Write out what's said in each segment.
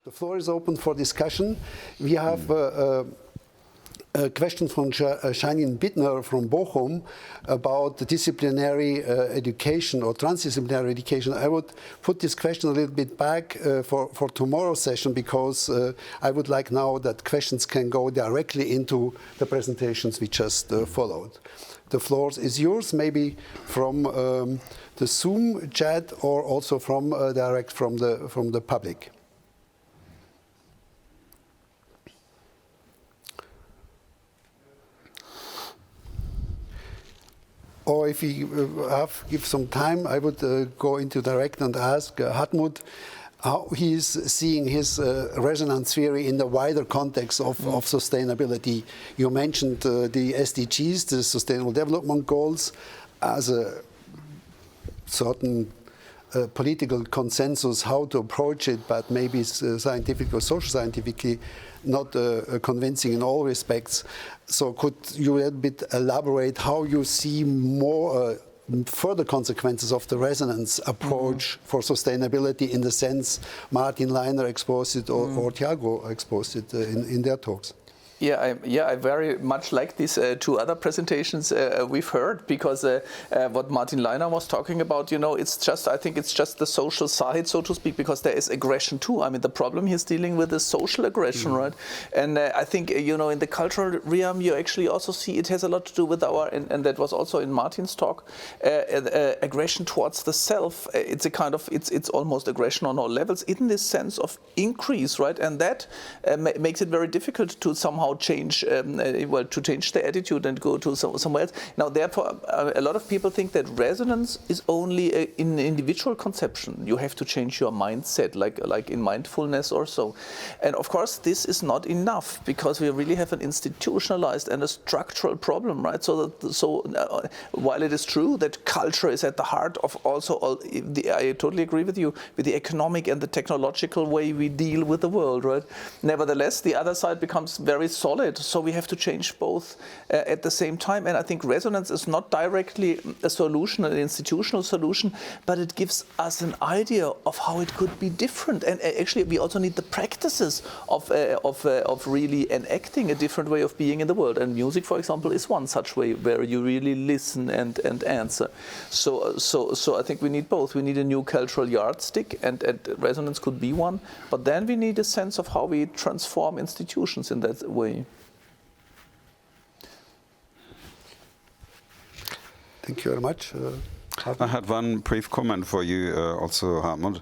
The floor is open for discussion. We have a question from Janine Bittner from Bochum about the disciplinary education or transdisciplinary education. I would put this question a little bit back for tomorrow's session because I would like now that questions can go directly into the presentations we just followed. The floor is yours, maybe from the Zoom chat or also from direct from the public. Or if we give some time, I would go into direct and ask Hartmut how he's seeing his resonance theory in the wider context of sustainability. You mentioned the SDGs, the Sustainable Development Goals, as a certain political consensus how to approach it, but maybe scientific or social scientifically not convincing in all respects. So could you a bit elaborate how you see more further consequences of the resonance approach for sustainability in the sense Martin Leiner exposed it or Thiago exposed it in their talks? I very much like these two other presentations we've heard, because what Martin Leiner was talking about, I think it's just the social side, so to speak, because there is aggression too. I mean, the problem he's dealing with is social aggression, right? And I think, in the cultural realm, you actually also see it has a lot to do with and that was also in Martin's talk, aggression towards the self. It's a kind of, it's almost aggression on all levels in this sense of increase, right? And that makes it very difficult to somehow change the attitude and go to somewhere else. Now, therefore, a lot of people think that resonance is only an individual conception. You have to change your mindset, like in mindfulness or so. And of course, this is not enough because we really have an institutionalized and a structural problem, right? So while it is true that culture is at the heart of I totally agree with you, with the economic and the technological way we deal with the world, right? Nevertheless, the other side becomes very solid, so we have to change both at the same time. And I think resonance is not directly a solution, an institutional solution, but it gives us an idea of how it could be different. And actually, we also need the practices of really enacting a different way of being in the world. And music, for example, is one such way where you really listen and answer. So I think we need both. We need a new cultural yardstick, and resonance could be one. But then we need a sense of how we transform institutions in that way. Thank you very much. I had one brief comment for you also, Hartmut.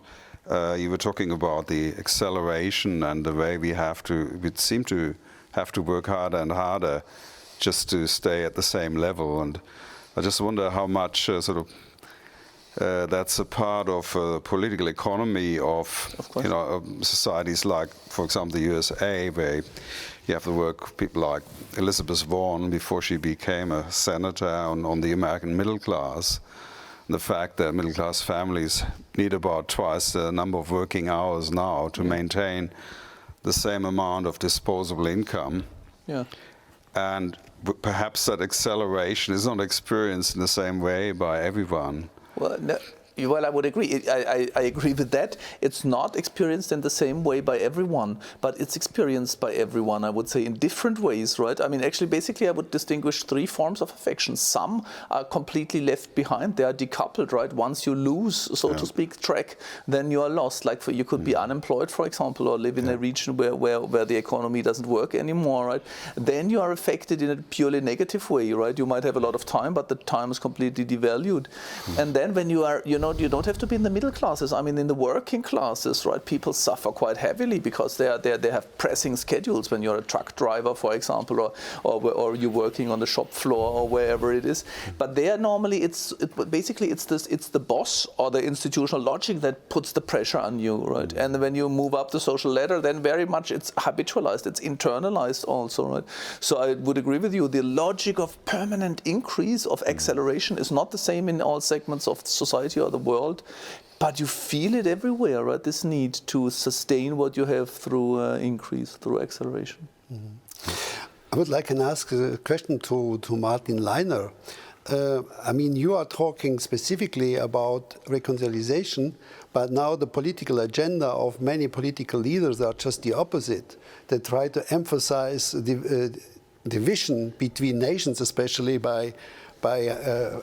You were talking about the acceleration and the way we seem to have to work harder and harder just to stay at the same level. And I just wonder how much that's a part of the political economy of societies like, for example, the USA, where you have to work people like Elizabeth Warren before she became a senator on the American middle class. And the fact that middle class families need about twice the number of working hours now to maintain the same amount of disposable income. Yeah. And perhaps that acceleration is not experienced in the same way by everyone. Well, no. Well, I would agree. I agree with that. It's not experienced in the same way by everyone, but it's experienced by everyone, I would say, in different ways, right? I mean, actually, basically, I would distinguish three forms of affection. Some are completely left behind. They are decoupled, right? Once you lose, so to speak, track, then you are lost. Like, you could be unemployed, for example, or live in a region where the economy doesn't work anymore, right? Then you are affected in a purely negative way, right? You might have a lot of time, but the time is completely devalued. And then when you are, you don't have to be in the middle classes. I mean, in the working classes, right? People suffer quite heavily because they have pressing schedules. When you're a truck driver, for example, or you're working on the shop floor or wherever it is. But there, normally, it's the boss or the institutional logic that puts the pressure on you, right? And when you move up the social ladder, then very much it's habitualized, it's internalized also, right? So I would agree with you. The logic of permanent increase of acceleration is not the same in all segments of society or the world, but you feel it everywhere, right? This need to sustain what you have through increase, through acceleration. I would like to ask a question to Martin Leiner. I mean, you are talking specifically about reconciliation, But now the political agenda of many political leaders are just the opposite. They try to emphasize the division between nations, especially by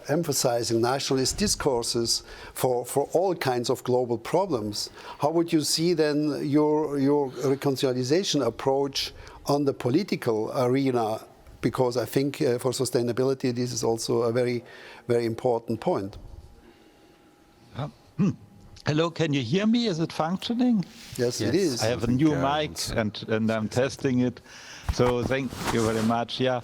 emphasizing nationalist discourses for all kinds of global problems. How would you see then your reconciliation approach on the political arena? Because I think for sustainability this is also a very, very important point. Hello, can you hear me? Is it functioning? Yes, it is. I have a new mic and I'm testing it. So thank you very much. I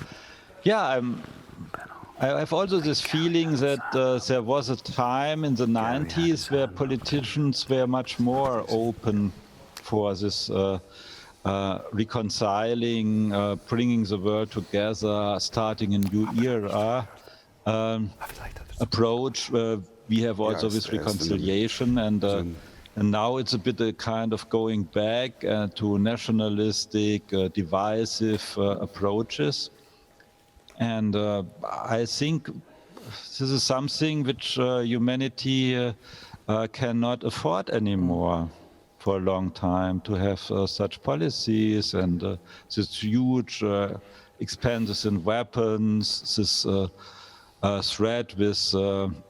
have also this feeling that there was a time in the 90s where politicians were much more open for this reconciling, bringing the world together, starting a new era approach. We have also this reconciliation, and now it's a bit a kind of going back to nationalistic, divisive approaches. And I think this is something which humanity cannot afford anymore for a long time, to have such policies and this huge expenses in weapons, this threat with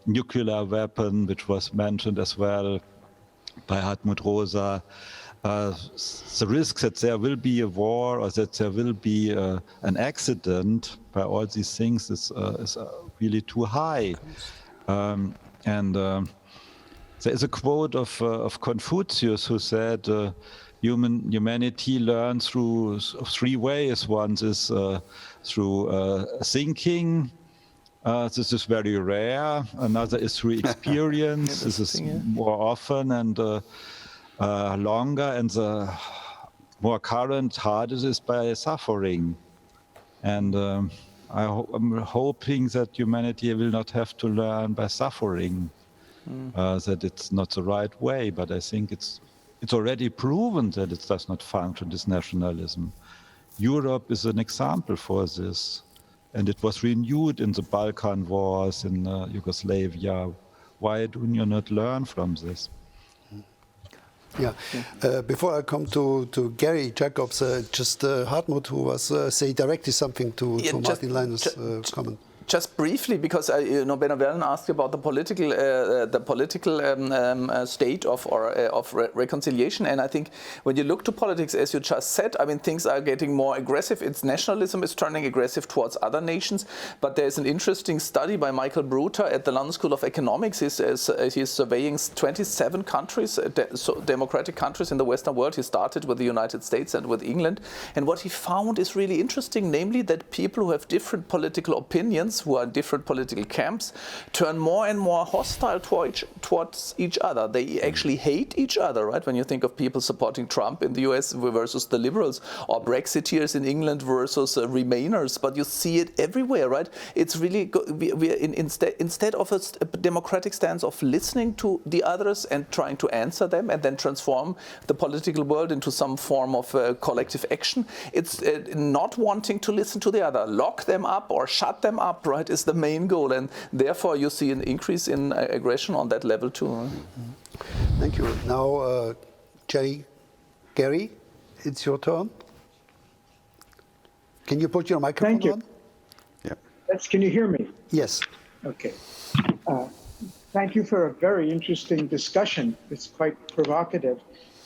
nuclear weapon, which was mentioned as well by Hartmut Rosa. The risk that there will be a war or that there will be an accident by all these things is really too high. There is a quote of Confucius who said, humanity learns through 3 ways. One is through thinking. This is very rare. Another is through experience. This is more often and longer. And the more current, hardest is by suffering. And I'm hoping that humanity will not have to learn by suffering. That it's not the right way, but I think it's already proven that it does not function, this nationalism. Europe is an example for this, and it was renewed in the Balkan wars, in Yugoslavia. Why do you not learn from this? Yeah. Before I come to Gary Jacobs, just Hartmut, who was directly something to Martin Leiner's comment. Just briefly, because Benno Wellen asked about the political state of reconciliation, and I think when you look to politics, as you just said, I mean things are getting more aggressive. It's nationalism is turning aggressive towards other nations. But there is an interesting study by Michael Bruter at the London School of Economics. He's surveying 27 countries, democratic countries in the Western world. He started with the United States and with England, and what he found is really interesting, namely that people who have different political opinions, who are in different political camps, turn more and more hostile towards each other. They actually hate each other, right? When you think of people supporting Trump in the US versus the Liberals, or Brexiteers in England versus Remainers, but you see it everywhere, right? It's really, instead of a democratic stance of listening to the others and trying to answer them and then transform the political world into some form of collective action, it's not wanting to listen to the other, lock them up or shut them up, right, is the main goal, and therefore you see an increase in aggression on that level too. Thank you. Now, Gary, it's your turn. Can you put your microphone Thank you. on? Yeah. Can you hear me? Yes. Okay. Thank you for a very interesting discussion. It's quite provocative.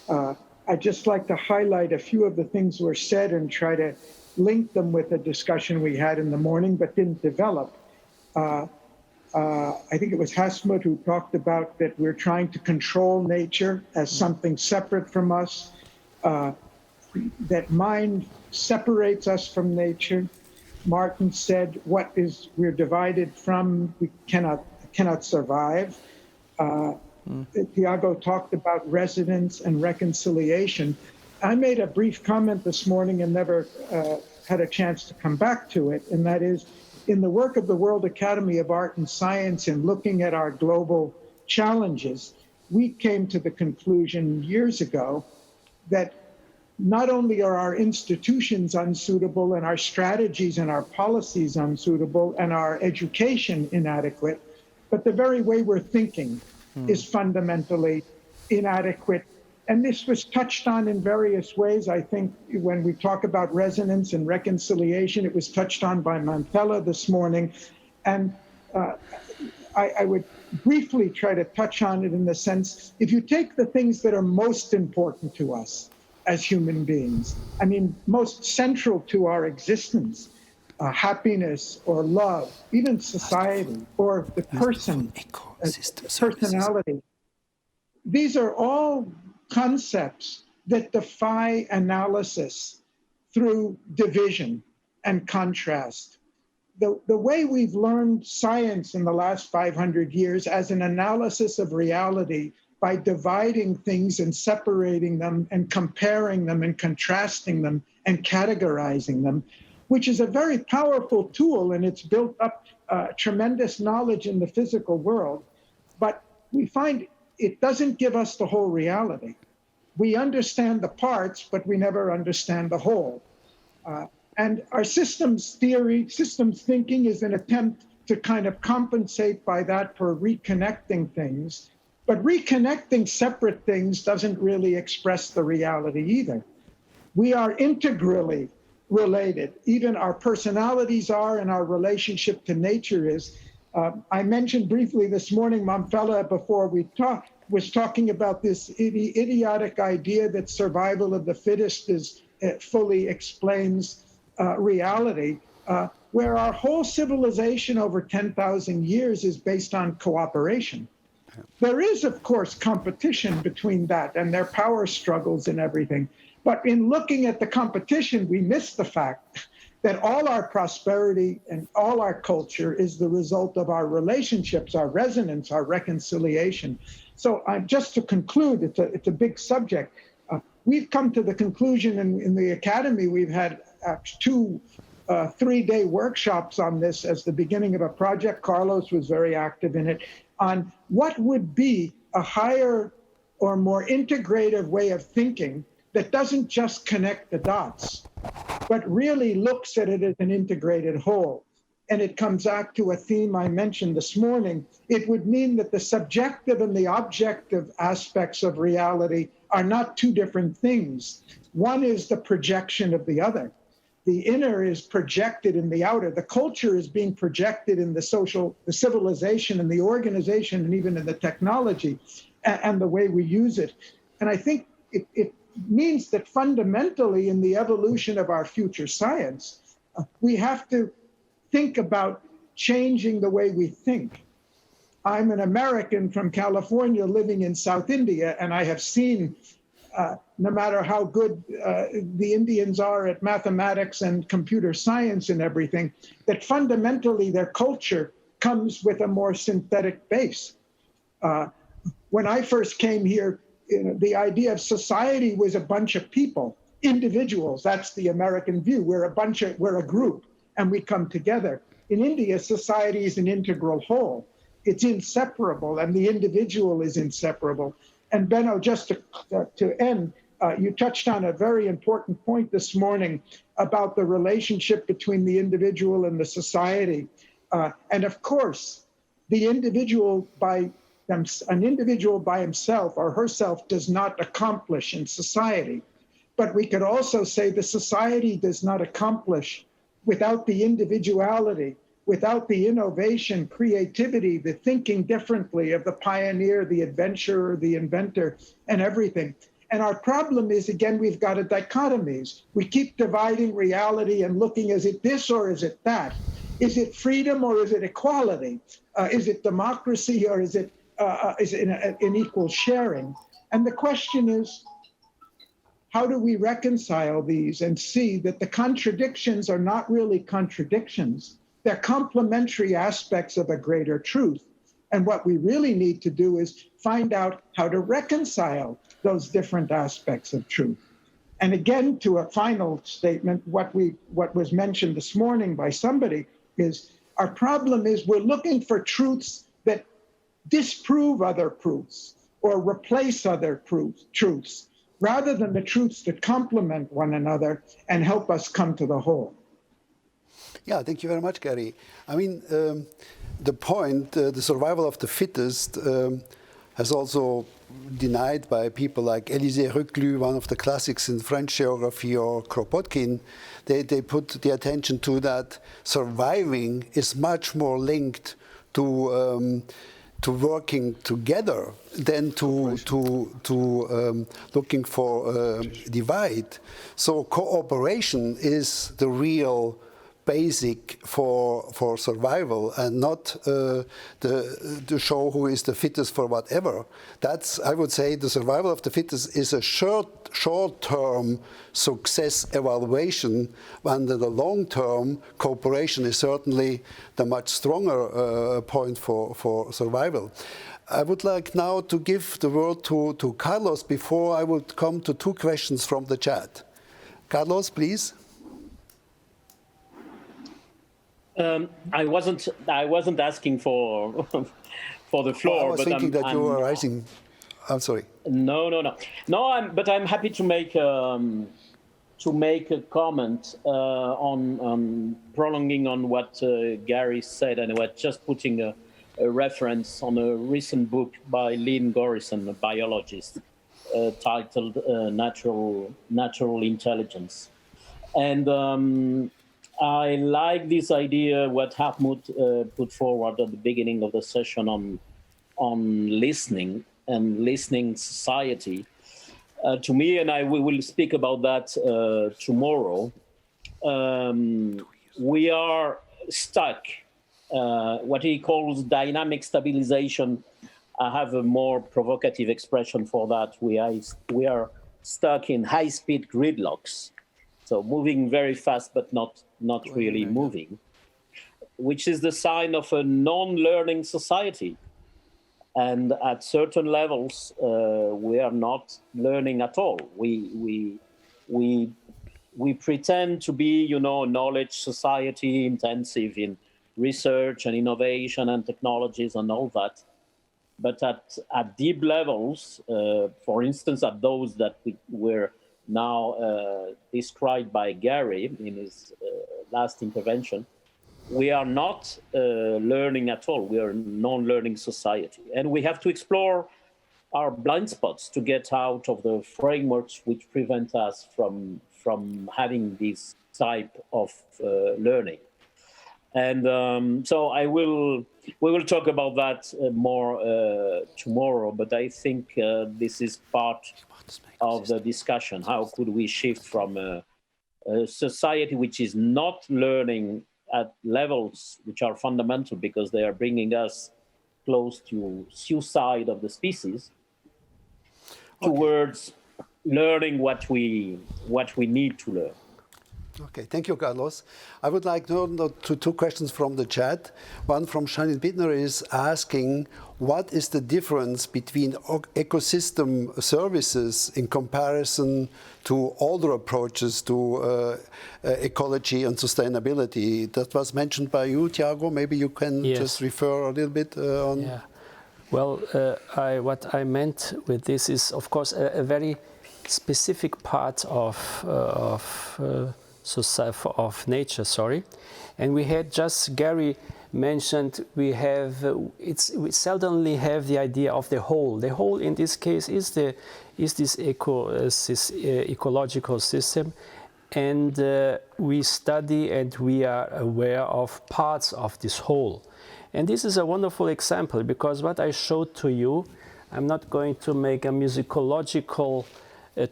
I'd just like to highlight a few of the things were said and try to link them with a discussion we had in the morning but didn't develop. I think it was Hasmut who talked about that we're trying to control nature as something separate from us, that mind separates us from nature. Martin said, we're divided from, we cannot survive. Tiago talked about resonance and reconciliation. I made a brief comment this morning and never had a chance to come back to it, and that is, in the work of the World Academy of Art and Science and looking at our global challenges, we came to the conclusion years ago that not only are our institutions unsuitable and our strategies and our policies unsuitable and our education inadequate, but the very way we're thinking is fundamentally inadequate. And this was touched on in various ways. I think when we talk about resonance and reconciliation, it was touched on by Mantella this morning. And I would briefly try to touch on it in the sense, if you take the things that are most important to us as human beings, I mean, most central to our existence, happiness or love, even society, or the person, personality. These are all concepts that defy analysis through division and contrast. The way we've learned science in the last 500 years as an analysis of reality by dividing things and separating them and comparing them and contrasting them and categorizing them, which is a very powerful tool, and it's built up tremendous knowledge in the physical world. But we find it doesn't give us the whole reality. We understand the parts, but we never understand the whole. And our systems theory, systems thinking is an attempt to kind of compensate by that for reconnecting things. But reconnecting separate things doesn't really express the reality either. We are integrally related. Even our personalities are, and our relationship to nature is. I mentioned briefly this morning, Mantella, before we talked, was talking about this idiotic idea that survival of the fittest fully explains reality, where our whole civilization over 10,000 years is based on cooperation. There is, of course, competition between that and their power struggles and everything. But in looking at the competition, we miss the fact that all our prosperity and all our culture is the result of our relationships, our resonance, our reconciliation. So just to conclude, it's a big subject. We've come to the conclusion in the Academy, we've had 2 3-day workshops on this as the beginning of a project. Carlos was very active in it, on what would be a higher or more integrative way of thinking that doesn't just connect the dots, but really looks at it as an integrated whole. And it comes back to a theme I mentioned this morning. It would mean that the subjective and the objective aspects of reality are not 2 different things. One is the projection of the other. The inner is projected in the outer. The culture is being projected in the civilization and the organization and even in the technology and the way we use it. And I think it means that fundamentally in the evolution of our future science, we have to think about changing the way we think. I'm an American from California living in South India, and I have seen, no matter how good the Indians are at mathematics and computer science and everything, that fundamentally their culture comes with a more synthetic base. When I first came here, the idea of society was a bunch of people, individuals. That's the American view. We're a group, and we come together. In India, society is an integral whole. It's inseparable, and the individual is inseparable. And Benno, just to end, you touched on a very important point this morning about the relationship between the individual and the society. And of course, the individual an individual by himself or herself does not accomplish in society. But we could also say the society does not accomplish without the individuality, without the innovation, creativity, the thinking differently of the pioneer, the adventurer, the inventor, and everything. And our problem is, again, we've got a dichotomies. We keep dividing reality and looking, is it this or is it that? Is it freedom or is it equality? Is it democracy or is it an equal sharing? And the question is, how do we reconcile these and see that the contradictions are not really contradictions? They're complementary aspects of a greater truth. And what we really need to do is find out how to reconcile those different aspects of truth. And again, to a final statement, what was mentioned this morning by somebody is our problem is we're looking for truths that disprove other proofs or replace other truths, rather than the truths that complement one another and help us come to the whole. Yeah, thank you very much, Gary. I mean, the point, the survival of the fittest, has also denied by people like Élisée Reclus, one of the classics in French geography, or Kropotkin. They put the attention to that surviving is much more linked to working together than to looking for divide. So cooperation is the real basic for survival, and not to show who is the fittest for whatever. That's, I would say, the survival of the fittest is a short-term success evaluation, and the long-term cooperation is certainly the much stronger point for survival. I would like now to give the word to Carlos before I would come to two questions from the chat. Carlos, please. I wasn't asking for the floor. I was thinking that you were rising. I'm sorry. No. But I'm happy to make a comment on prolonging on what Gary said, and was just putting a reference on a recent book by Lynn Gorrison, a biologist, titled Natural Intelligence, and. I like this idea what Hartmut put forward at the beginning of the session on listening and listening society. To me, and we will speak about that tomorrow, we are stuck, what he calls dynamic stabilization. I have a more provocative expression for that. We are stuck in high-speed gridlocks. So moving very fast, but not really moving, which is the sign of a non-learning society. And at certain levels, we are not learning at all. We pretend to be, knowledge society, intensive in research and innovation and technologies and all that. But at deep levels, for instance, at those that were now described by Gary in his last intervention, we are not learning at all. We are a non-learning society. And we have to explore our blind spots to get out of the frameworks which prevent us from having this type of learning. And so we will talk about that more tomorrow, but I think this is part of the discussion. How could we shift from a society which is not learning at levels which are fundamental because they are bringing us close to suicide of the species, towards learning what we need to learn. Okay, thank you, Carlos. I would like to two questions from the chat. One from Janine Bittner is asking, what is the difference between ecosystem services in comparison to older approaches to ecology and sustainability? That was mentioned by you, Thiago. Maybe you can just refer a little bit on. Yeah. Well, what I meant with this is, of course, a very specific part of nature, and we had just Gary mentioned we seldomly have the idea of the whole. The whole in this case is this ecological system, and we study and we are aware of parts of this whole. And this is a wonderful example because what I showed to you, I'm not going to make a musicological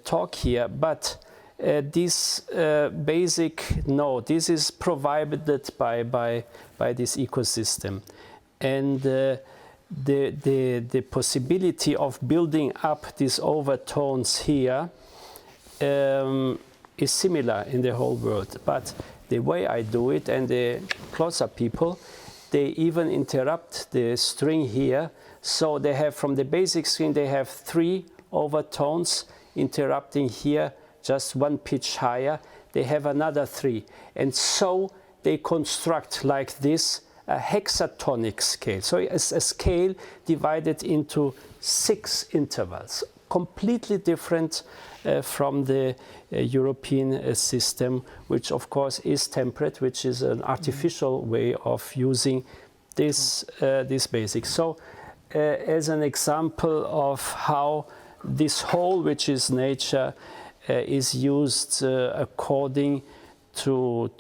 talk here, but this this is provided by this ecosystem, and the possibility of building up these overtones here is similar in the whole world. But the way I do it, and the closer people, they even interrupt the string here, so they have from the basic string they have 3 overtones interrupting here. Just 1 pitch higher, they have another 3. And so they construct like this a hexatonic scale. So it's a scale divided into 6 intervals, completely different from the European system, which of course is temperate, which is an artificial way of using this basic. So as an example of how this whole, which is nature, is used according to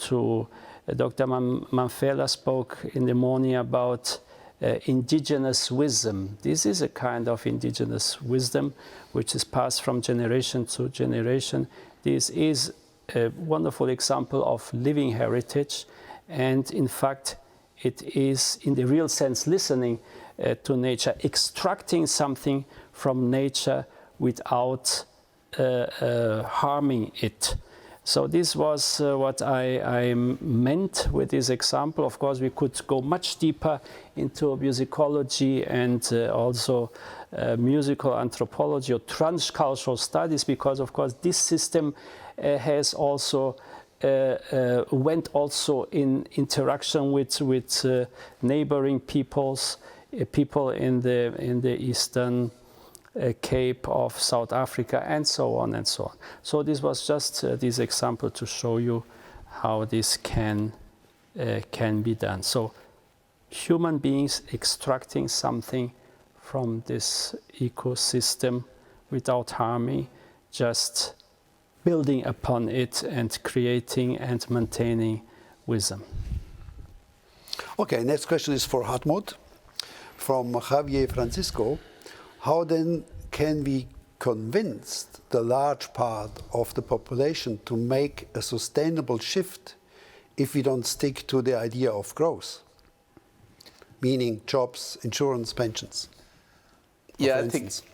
Dr. Manfella spoke in the morning about indigenous wisdom. This is a kind of indigenous wisdom which is passed from generation to generation. This is a wonderful example of living heritage, and in fact it is in the real sense listening to nature, extracting something from nature without harming it. So this was what I meant with this example. Of course, we could go much deeper into musicology and also musical anthropology or transcultural studies, because of course this system has also went also in interaction with neighboring peoples, people in the Eastern Cape of South Africa, and so on and so on. So this was just this example to show you how this can be done. So human beings extracting something from this ecosystem without harming, just building upon it and creating and maintaining wisdom. Okay, next question is for Hartmut from Javier Francisco. How then can we convince the large part of the population to make a sustainable shift if we don't stick to the idea of growth, meaning jobs, insurance, pensions? Yeah,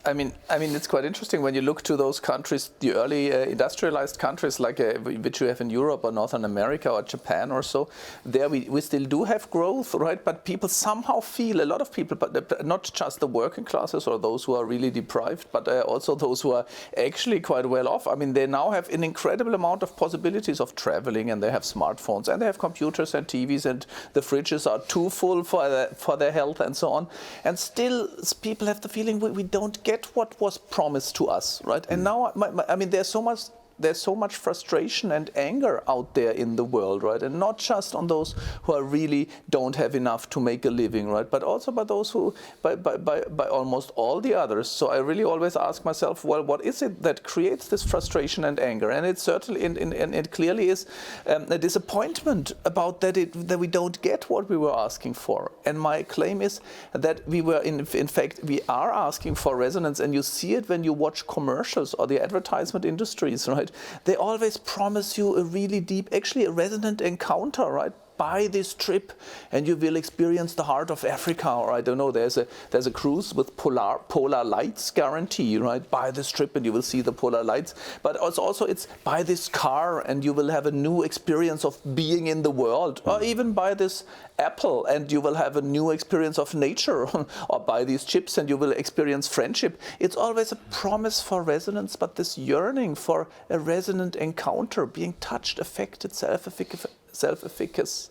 I mean, it's quite interesting when you look to those countries, the early industrialized countries like which you have in Europe or Northern America or Japan or so. There we still do have growth, right? But people somehow feel, a lot of people, but not just the working classes or those who are really deprived, but also those who are actually quite well off. I mean, they now have an incredible amount of possibilities of traveling, and they have smartphones, and they have computers and TVs, and the fridges are too full for their health and so on. And still, people have the feeling we don't get what was promised to us, right? And now, I mean, there's so much frustration and anger out there in the world, right? And not just on those who are really don't have enough to make a living, right? But also by those who, by almost all the others. So I really always ask myself, well, what is it that creates this frustration and anger? And it certainly, and it clearly is a disappointment about that we don't get what we were asking for. And my claim is that we were, in fact, we are asking for resonance, and you see it when you watch commercials or the advertisement industries, right? They always promise you a really deep, actually a resonant encounter, right? Buy this trip and you will experience the heart of Africa, or I don't know, there's a cruise with polar lights guarantee, right? Buy this trip and you will see the polar lights. But also it's buy this car and you will have a new experience of being in the world, or even buy this apple and you will have a new experience of nature, or buy these chips and you will experience friendship. It's always a promise for resonance, but this yearning for a resonant encounter, being touched, affected, self-efficacy,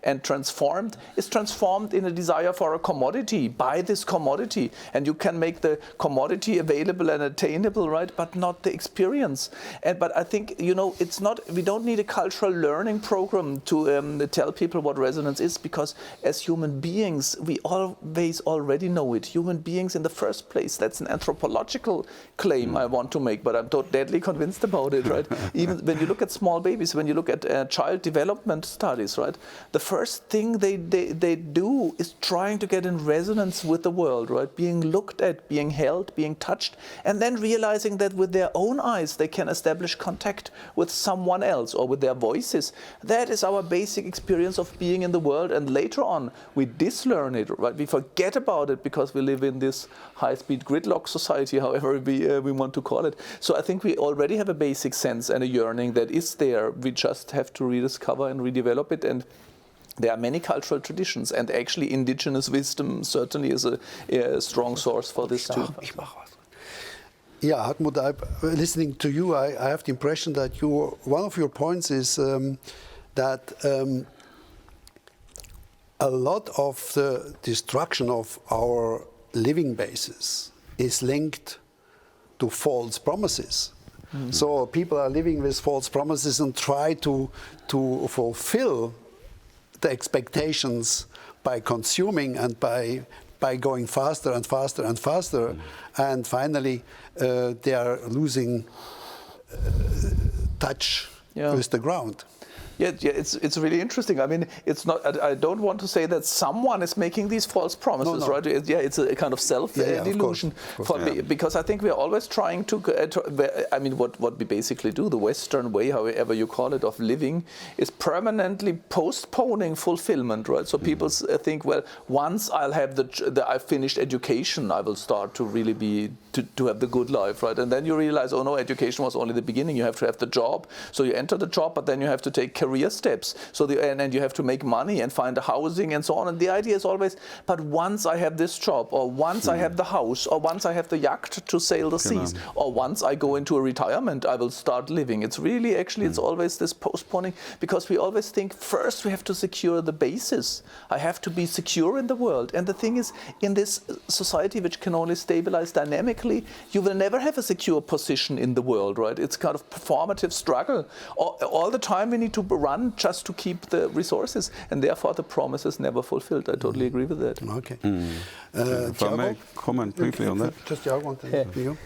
and transformed in a desire for a commodity. Buy this commodity, and you can make the commodity available and attainable, right? But not the experience. But I think, you know, it's not. We don't need a cultural learning program to tell people what resonance is, because as human beings, we always already know it. Human beings in the first place. That's an anthropological claim I want to make, but I'm deadly convinced about it, right? Even when you look at small babies, when you look at child development studies, right? The first thing they do is trying to get in resonance with the world, right? Being looked at, being held, being touched, and then realizing that with their own eyes they can establish contact with someone else, or with their voices. That is our basic experience of being in the world, and later on we dislearn it, right? We forget about it because we live in this high-speed gridlock society, however we want to call it. So I think we already have a basic sense and a yearning that is there. We just have to rediscover and redevelop it. And there are many cultural traditions, and actually indigenous wisdom certainly is a strong source for this too. Yeah, Hartmut, listening to you, I have the impression that one of your points is that a lot of the destruction of our living basis is linked to false promises. So people are living with false promises and try to fulfill the expectations by consuming and by by going faster and faster and faster, and finally they are losing touch with the ground. Yeah, it's really interesting. I mean, it's not. I don't want to say that someone is making these false promises, right? It's a kind of self-delusion, because I think we're always trying to. I mean, what we basically do, the Western way, however you call it, of living, is permanently postponing fulfillment, right? So people think, well, once I'll have I've finished education, I will start to really to have the good life, right? And then you realize, oh no, education was only the beginning. You have to have the job. So you enter the job, but then you have to take career steps. So and you have to make money and find the housing and so on. And the idea is always, but once I have this job, or once I have the house, or once I have the yacht to sail the seas, or once I go into a retirement, I will start living. It's really, actually, it's always this postponing, because we always think first we have to secure the basis. I have to be secure in the world. And the thing is, in this society which can only stabilize dynamically, you will never have a secure position in the world, right? It's kind of performative struggle. All the time we need to run just to keep the resources, and therefore the promise is never fulfilled. I totally agree with that. Okay. If I may comment briefly on that. Just Thiago, you.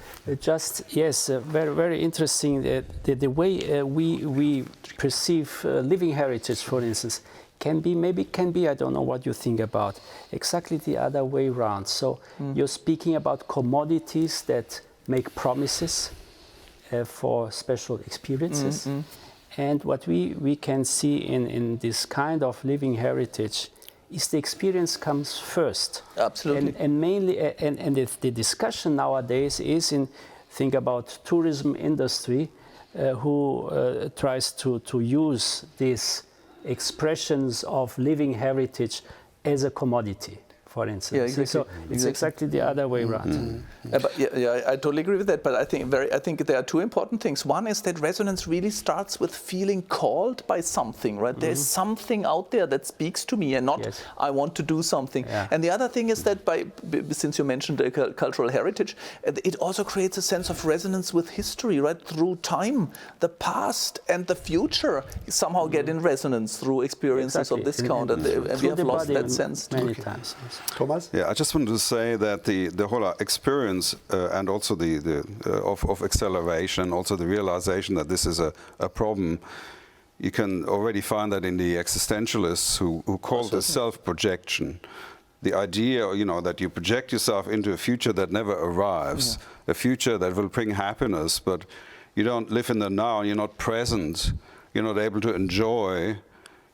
Very, very interesting. The way we perceive living heritage, for instance, can be, I don't know what you think about, exactly the other way around. So you're speaking about commodities that make promises for special experiences. And what we can see in this kind of living heritage is the experience comes first. Absolutely. And mainly, and the discussion nowadays is think about tourism industry who tries to use these expressions of living heritage as a commodity, for instance. Yeah, exactly. So it's exactly the other way around. I totally agree with that. But I think there are two important things. One is that resonance really starts with feeling called by something, right? There's something out there that speaks to me, and not I want to do something. Yeah. And the other thing is that since you mentioned cultural heritage, it also creates a sense of resonance with history, right? Through time, the past and the future somehow get in resonance through experiences of this kind, and we have lost that sense many times. Thomas? Yeah, I just wanted to say that the whole experience and also of acceleration, also the realization that this is a problem, you can already find that in the existentialists who call this self-projection. The idea, that you project yourself into a future that never arrives, a future that will bring happiness, but you don't live in the now, you're not present, you're not able to enjoy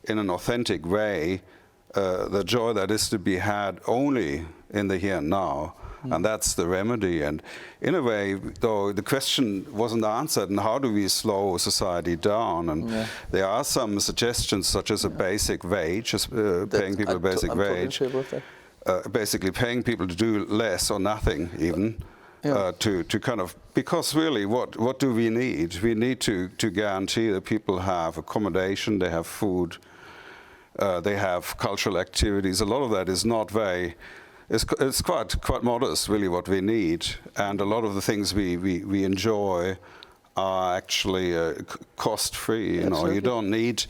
in an authentic way the joy that is to be had only in the here and now. And that's the remedy. And in a way, though, the question wasn't answered, and how do we slow society down? And there are some suggestions, such as a basic wage, paying people a basic wage, basically paying people to do less or nothing even, to kind of, because really, what do we need? We need to guarantee that people have accommodation, they have food, they have cultural activities. A lot of that is not very... It's quite modest, really, what we need, and a lot of the things we enjoy are actually cost-free. You don't need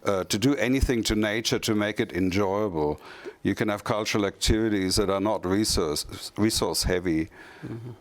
to do anything to nature to make it enjoyable. You can have cultural activities that are not resource heavy.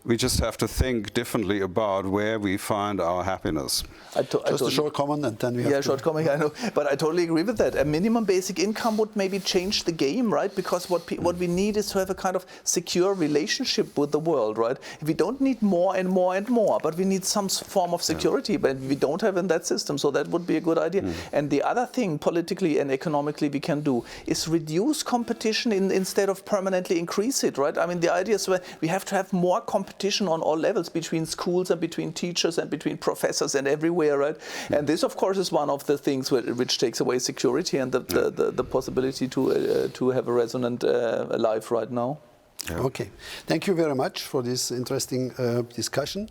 We just have to think differently about where we find our happiness. Just a short comment, and then we have short comment, I know. But I totally agree with that. A minimum basic income would maybe change the game, right? Because what we need is to have a kind of secure relationship with the world, right? We don't need more and more and more, but we need some form of security, but we don't have in that system, so that would be a good idea. And the other thing, politically and economically, we can do is reduce competition instead of permanently increase it, right? I mean, the idea is we have to have more competition on all levels between schools and between teachers and between professors and everywhere, right? And this, of course, is one of the things which takes away security and the possibility to have a resonant life right now. Okay. Thank you very much for this interesting discussion.